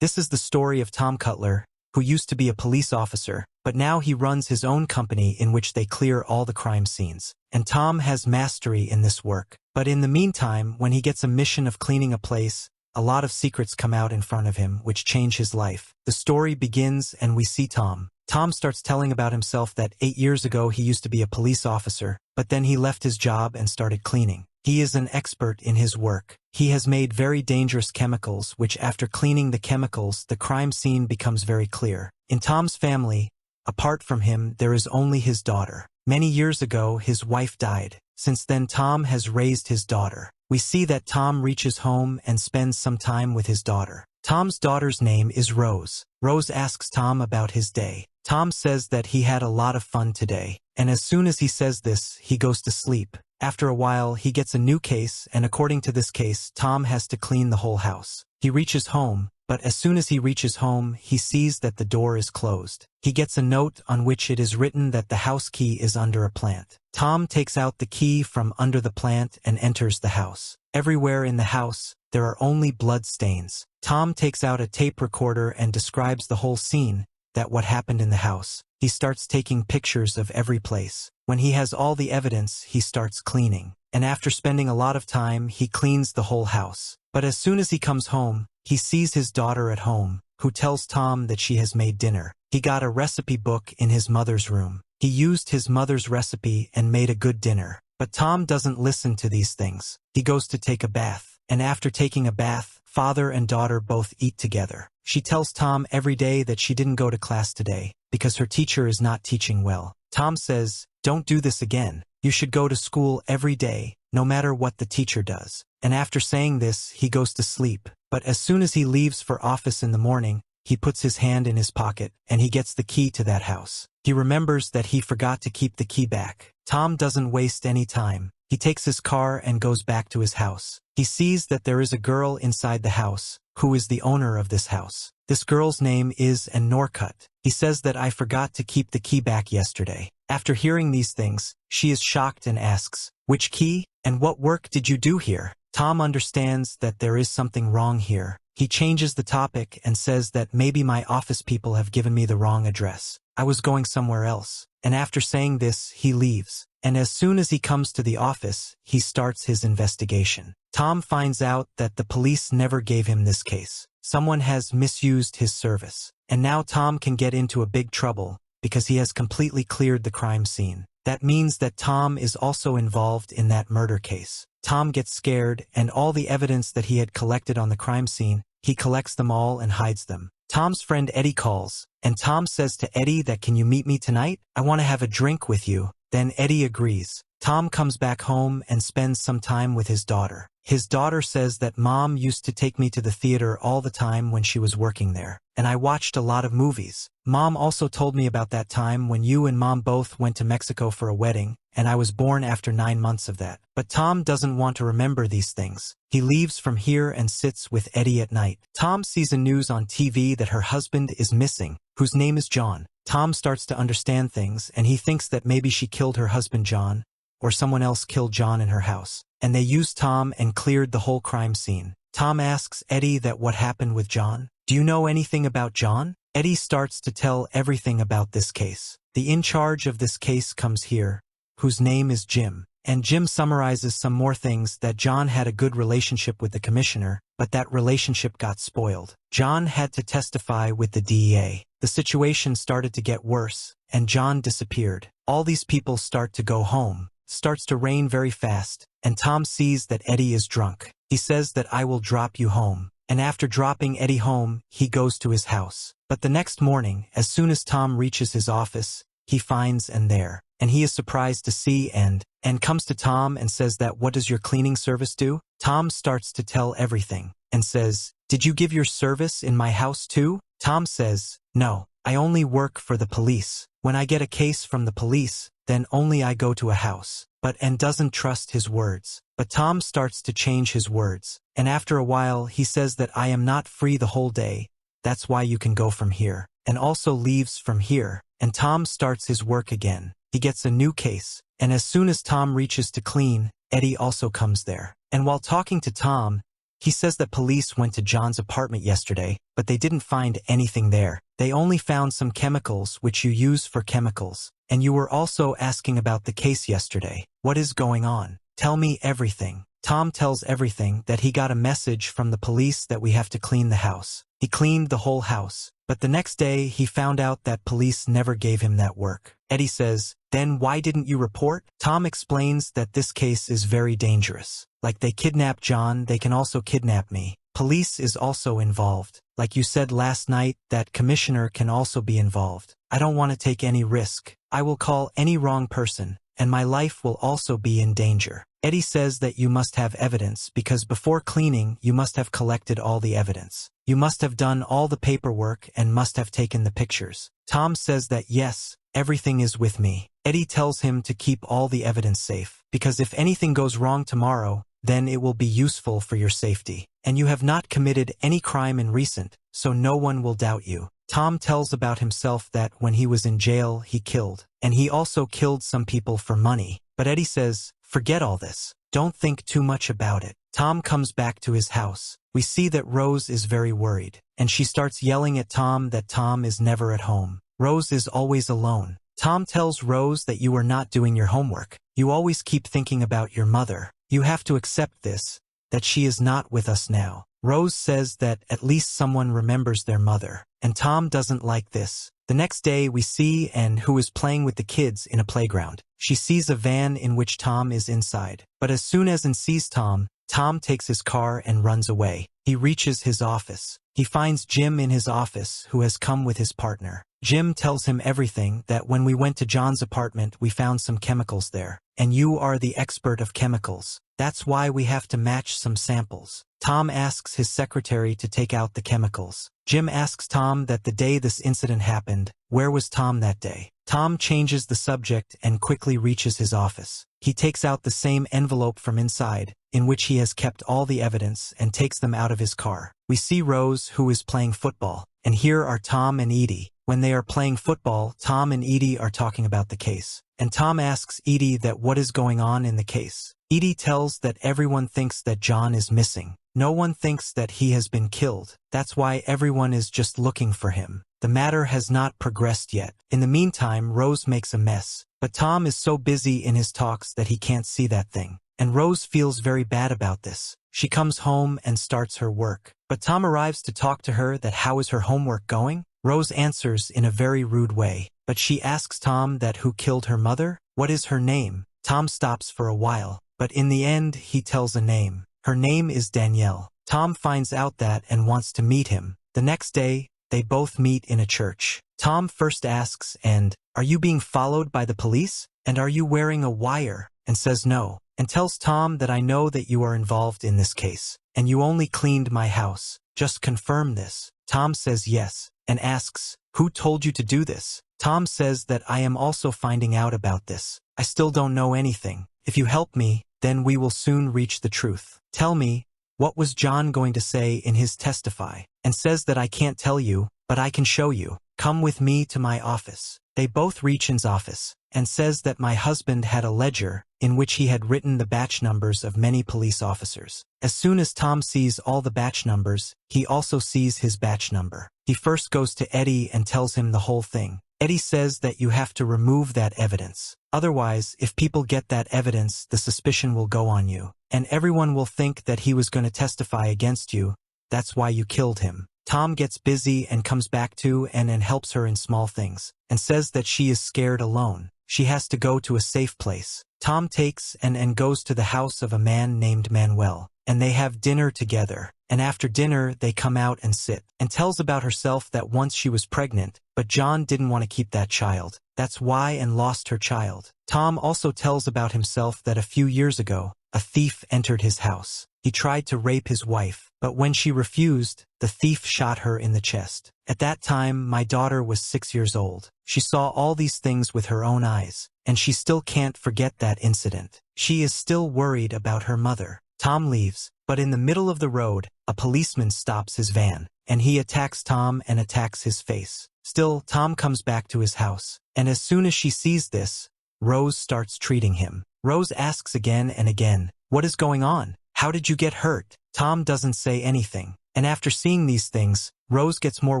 This is the story of Tom Cutler, who used to be a police officer, but now he runs his own company in which they clear all the crime scenes. And Tom has mastery in this work. But in the meantime, when he gets a mission of cleaning a place, a lot of secrets come out in front of him which change his life. The story begins and we see Tom. Tom starts telling about himself that 8 years ago he used to be a police officer, but then he left his job and started cleaning. He is an expert in his work. He has made very dangerous chemicals which after cleaning the chemicals, the crime scene becomes very clear. In Tom's family, apart from him, there is only his daughter. Many years ago, his wife died. Since then, Tom has raised his daughter. We see that Tom reaches home and spends some time with his daughter. Tom's daughter's name is Rose. Rose asks Tom about his day. Tom says that he had a lot of fun today, and as soon as he says this, he goes to sleep. After a while, he gets a new case, and according to this case, Tom has to clean the whole house. He reaches home, but as soon as he reaches home, he sees that the door is closed. He gets a note on which it is written that the house key is under a plant. Tom takes out the key from under the plant and enters the house. Everywhere in the house, there are only blood stains. Tom takes out a tape recorder and describes the whole scene, that what happened in the house. He starts taking pictures of every place. When he has all the evidence, he starts cleaning. And after spending a lot of time, he cleans the whole house. But as soon as he comes home, he sees his daughter at home, who tells Tom that she has made dinner. He got a recipe book in his mother's room. He used his mother's recipe and made a good dinner. But Tom doesn't listen to these things. He goes to take a bath. And after taking a bath, father and daughter both eat together. She tells Tom every day that she didn't go to class today, because her teacher is not teaching well. Tom says, "Don't do this again. You should go to school every day, no matter what the teacher does." And after saying this, he goes to sleep. But as soon as he leaves for office in the morning, he puts his hand in his pocket, and he gets the key to that house. He remembers that he forgot to keep the key back. Tom doesn't waste any time. He takes his car and goes back to his house. He sees that there is a girl inside the house, who is the owner of this house. This girl's name is Norcut. He says that I forgot to keep the key back yesterday. After hearing these things, she is shocked and asks, "Which key? And what work did you do here?" Tom understands that there is something wrong here. He changes the topic and says that maybe my office people have given me the wrong address. I was going somewhere else. And after saying this, he leaves. And as soon as he comes to the office, he starts his investigation. Tom finds out that the police never gave him this case. Someone has misused his service. And now Tom can get into a big trouble because he has completely cleared the crime scene. That means that Tom is also involved in that murder case. Tom gets scared, and all the evidence that he had collected on the crime scene, he collects them all and hides them. Tom's friend Eddie calls, and Tom says to Eddie that, "Can you meet me tonight? I want to have a drink with you." Then Eddie agrees. Tom comes back home and spends some time with his daughter. His daughter says that Mom used to take me to the theater all the time when she was working there, and I watched a lot of movies. Mom also told me about that time when you and Mom both went to Mexico for a wedding, and I was born after 9 months of that. But Tom doesn't want to remember these things. He leaves from here and sits with Eddie at night. Tom sees a news on TV that her husband is missing, whose name is John. Tom starts to understand things, and he thinks that maybe she killed her husband John, or someone else killed John in her house. And they used Tom and cleared the whole crime scene. Tom asks Eddie that what happened with John. "Do you know anything about John?" Eddie starts to tell everything about this case. The in charge of this case comes here, whose name is Jim. And Jim summarizes some more things, that John had a good relationship with the commissioner, but that relationship got spoiled. John had to testify with the DEA. The situation started to get worse, and John disappeared. All these people start to go home. Starts to rain very fast, and Tom sees that Eddie is drunk. He says that I will drop you home. And after dropping Eddie home, he goes to his house. But the next morning, as soon as Tom reaches his office, he finds Ann there. And he is surprised to see Ann comes to Tom and says that, "What does your cleaning service do?" Tom starts to tell everything and says, "Did you give your service in my house too?" Tom says, "No, I only work for the police. When I get a case from the police, then only I go to a house." But Ann doesn't trust his words. But Tom starts to change his words. And after a while, he says that I am not free the whole day. That's why you can go from here. And also leaves from here. And Tom starts his work again. He gets a new case. And as soon as Tom reaches to clean, Eddie also comes there. And while talking to Tom, He says that police went to John's apartment yesterday, but they didn't find anything there. They only found some chemicals which you use for chemicals. And you were also asking about the case yesterday. What is going on? Tell me everything. Tom tells everything, that he got a message from the police that we have to clean the house. He cleaned the whole house. But the next day he found out that police never gave him that work. Eddie says, then why didn't you report? Tom explains that this case is very dangerous. Like they kidnapped John, they can also kidnap me. Police is also involved. Like you said last night, that commissioner can also be involved. I don't want to take any risk. I will call any wrong person, and my life will also be in danger. Eddie says that you must have evidence because before cleaning you must have collected all the evidence. You must have done all the paperwork and must have taken the pictures. Tom says that yes, everything is with me. Eddie tells him to keep all the evidence safe, because if anything goes wrong tomorrow, then it will be useful for your safety. And you have not committed any crime in recent, so no one will doubt you. Tom tells about himself that when he was in jail he killed, and he also killed some people for money. But Eddie says, forget all this. Don't think too much about it. Tom comes back to his house. We see that Rose is very worried, and she starts yelling at Tom that Tom is never at home. Rose is always alone. Tom tells Rose that you are not doing your homework. You always keep thinking about your mother. You have to accept this, that she is not with us now. Rose says that at least someone remembers their mother, and Tom doesn't like this. The next day we see Anne, who is playing with the kids in a playground. She sees a van in which Tom is inside. But as soon as Anne sees Tom, Tom takes his car and runs away. He reaches his office. He finds Jim in his office, who has come with his partner. Jim tells him everything, that when we went to John's apartment we found some chemicals there. And you are the expert of chemicals. That's why we have to match some samples. Tom asks his secretary to take out the chemicals. Jim asks Tom that the day this incident happened, where was Tom that day? Tom changes the subject and quickly reaches his office. He takes out the same envelope from inside, in which he has kept all the evidence, and takes them out of his car. We see Rose, who is playing football, and here are Tom and Edie. When they are playing football, Tom and Edie are talking about the case. And Tom asks Edie that what is going on in the case. Edie tells that everyone thinks that John is missing. No one thinks that he has been killed. That's why everyone is just looking for him. The matter has not progressed yet. In the meantime, Rose makes a mess. But Tom is so busy in his talks that he can't see that thing. And Rose feels very bad about this. She comes home and starts her work. But Tom arrives to talk to her that how is her homework going? Rose answers in a very rude way. But she asks Tom that who killed her mother? What is her name? Tom stops for a while. But in the end, he tells a name. Her name is Danielle. Tom finds out that and wants to meet him. The next day, they both meet in a church. Tom first asks, and, are you being followed by the police? And are you wearing a wire? And says no. And tells Tom that I know that you are involved in this case. And you only cleaned my house. Just confirm this. Tom says yes. And asks, who told you to do this? Tom says that I am also finding out about this. I still don't know anything. If you help me, then we will soon reach the truth. Tell me, what was John going to say in his testify? And says that I can't tell you, but I can show you. Come with me to my office. They both reach his office, and says that my husband had a ledger, in which he had written the batch numbers of many police officers. As soon as Tom sees all the batch numbers, he also sees his batch number. He first goes to Eddie and tells him the whole thing. Eddie says that you have to remove that evidence. Otherwise, if people get that evidence, the suspicion will go on you. And everyone will think that he was going to testify against you. That's why you killed him. Tom gets busy and comes back to Anne and helps her in small things, and says that she is scared alone. She has to go to a safe place. Tom takes Anne and goes to the house of a man named Manuel, and they have dinner together. And after dinner, they come out and sit, and tells about herself that once she was pregnant, but John didn't want to keep that child. That's why Anne lost her child. Tom also tells about himself that a few years ago, a thief entered his house. He tried to rape his wife, but when she refused, the thief shot her in the chest. At that time, my daughter was 6 years old. She saw all these things with her own eyes, and she still can't forget that incident. She is still worried about her mother. Tom leaves, but in the middle of the road, a policeman stops his van, and he attacks Tom and attacks his face. Still, Tom comes back to his house, and as soon as she sees this, Rose starts treating him. Rose asks again and again, what is going on? How did you get hurt? Tom doesn't say anything. And after seeing these things, Rose gets more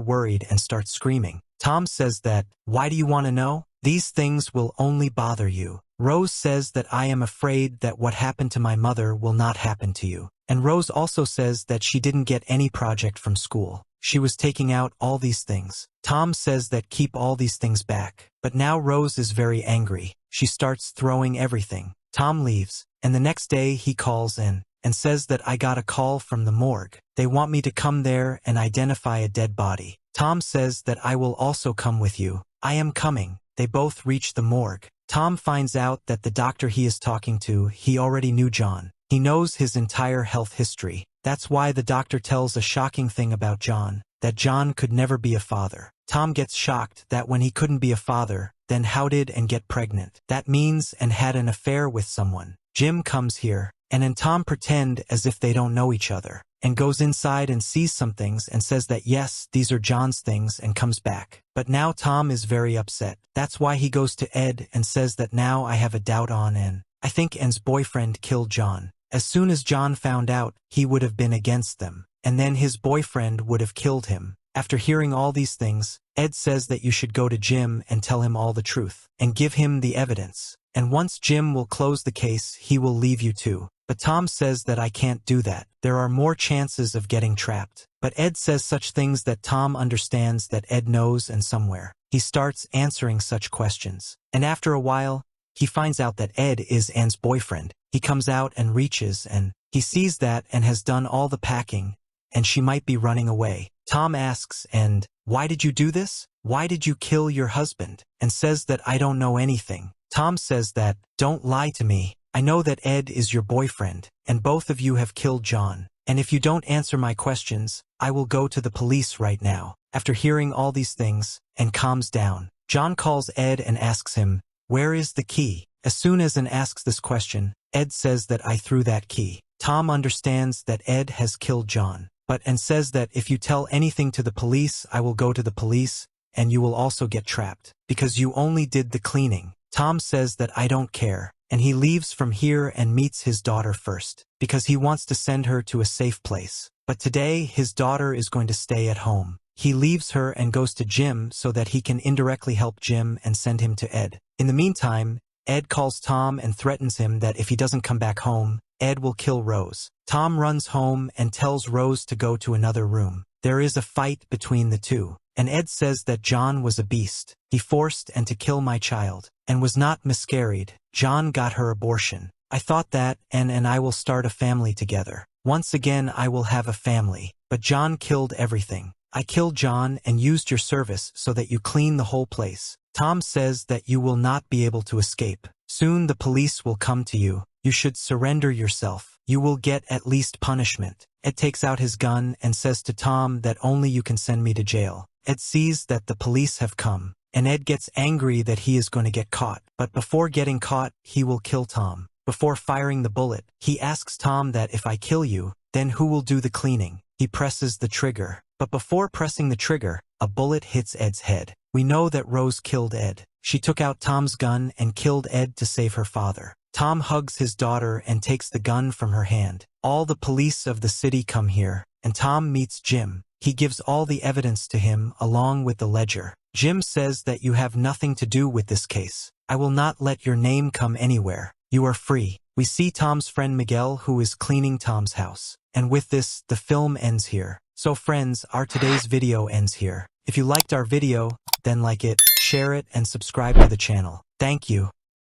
worried and starts screaming. Tom says that, why do you want to know? These things will only bother you. Rose says that I am afraid that what happened to my mother will not happen to you. And Rose also says that she didn't get any project from school. She was taking out all these things. Tom says that keep all these things back. But now Rose is very angry. She starts throwing everything. Tom leaves, and the next day he calls in and says that I got a call from the morgue. They want me to come there and identify a dead body. Tom says that I will also come with you. I am coming. They both reach the morgue. Tom finds out that the doctor he is talking to, he already knew John. He knows his entire health history. That's why the doctor tells a shocking thing about John, that John could never be a father. Tom gets shocked that when he couldn't be a father, then how did and get pregnant? That means and had an affair with someone. Jim comes here, and Tom pretend as if they don't know each other, and goes inside and sees some things and says that yes, these are John's things and comes back. But now Tom is very upset. That's why he goes to Ed and says that now I have a doubt on N. I think N's boyfriend killed John. As soon as John found out, he would have been against them, and then his boyfriend would have killed him. After hearing all these things, Ed says that you should go to Jim and tell him all the truth, and give him the evidence. And once Jim will close the case, he will leave you too. But Tom says that I can't do that. There are more chances of getting trapped. But Ed says such things that Tom understands that Ed knows, and somewhere he starts answering such questions. And after a while, he finds out that Ed is Anne's boyfriend. He comes out and reaches, and he sees that Anne has done all the packing, and she might be running away. Tom asks, and why did you do this? Why did you kill your husband? And says that I don't know anything. Tom says that, don't lie to me. I know that Ed is your boyfriend, and both of you have killed John. And if you don't answer my questions, I will go to the police right now. After hearing all these things, and calms down, John calls Ed and asks him, where is the key? As soon as Anne asks this question, Ed says that I threw that key. Tom understands that Ed has killed John, but Anne says that if you tell anything to the police, I will go to the police, and you will also get trapped, because you only did the cleaning. Tom says that I don't care, and he leaves from here and meets his daughter first, because he wants to send her to a safe place. But today, his daughter is going to stay at home. He leaves her and goes to Jim so that he can indirectly help Jim and send him to Ed. In the meantime, Ed calls Tom and threatens him that if he doesn't come back home, Ed will kill Rose. Tom runs home and tells Rose to go to another room. There is a fight between the two, and Ed says that John was a beast. He forced Anne to kill my child, and was not miscarried. John got her abortion. I thought that Anne and I will start a family together. Once again I will have a family. But John killed everything. I killed John and used your service so that you clean the whole place. Tom says that you will not be able to escape. Soon the police will come to you. You should surrender yourself. You will get at least punishment. Ed takes out his gun and says to Tom that only you can send me to jail. Ed sees that the police have come, and Ed gets angry that he is going to get caught. But before getting caught, he will kill Tom. Before firing the bullet, he asks Tom that if I kill you, then who will do the cleaning? He presses the trigger. But before pressing the trigger, a bullet hits Ed's head. We know that Rose killed Ed. She took out Tom's gun and killed Ed to save her father. Tom hugs his daughter and takes the gun from her hand. All the police of the city come here, and Tom meets Jim. He gives all the evidence to him along with the ledger. Jim says that you have nothing to do with this case. I will not let your name come anywhere. You are free. We see Tom's friend Miguel, who is cleaning Tom's house. And with this, the film ends here. So friends, our today's video ends here. If you liked our video, then like it, share it, and subscribe to the channel. Thank you.